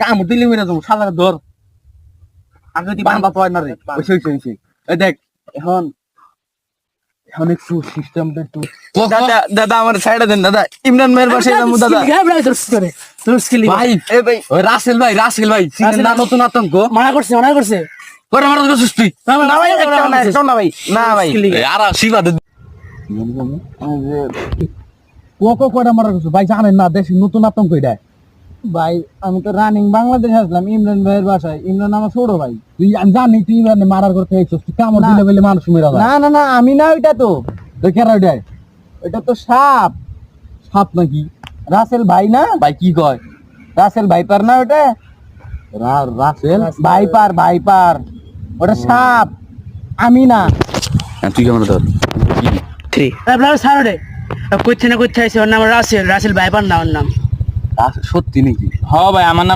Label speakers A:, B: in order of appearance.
A: কামড় দিলে মেরে যাবো সাদা ধর আগে তুই বান্ধা তো হয় না রে ওই এই দেখ এখন এখন একটু সিস্টেমটা একটু
B: দাদা দাদা আমার সাইডে দেন দাদা ইমরান ভাইয়ের বাসায় যাবো দাদা
A: ভাই ওই রাসেল ভাই চিনেন না নতুন আতঙ্ক
C: মানা করছে
A: করে মারা করছিস তুই
B: না ভাই না ভাই
A: আর শিবা দে কোকো কয়টা মারা করছিস ভাই জানেন না দেশ নতুন আতঙ্ক এটা ভাই আমি তো রানিং বাংলাদেশ আসলাম ইমরান ভাইয়ের বাসায় ইমরান আমার ছোট ভাই তুই আমি জানি তুই ইমরান মারার করতে এসেছিস তুই কামড় দিলে বলে মানুষ মেরা যায় না না আমি না ওইটা তো কেন ওইটা তো সাপ নাকি রাসেল ভাই না ভাই কি কয় রাসেল ভাইপার না ওটা রাসেল ভাইপার ওটা সাপ আমি না তুই কেমন ধর
C: 3 আপনারা সারডে কইতে না কইতে আইছে ওর নাম রাসেল ভাইপার না ওর নাম
A: সত্যি নাকি
B: হ ভাই আমার নাম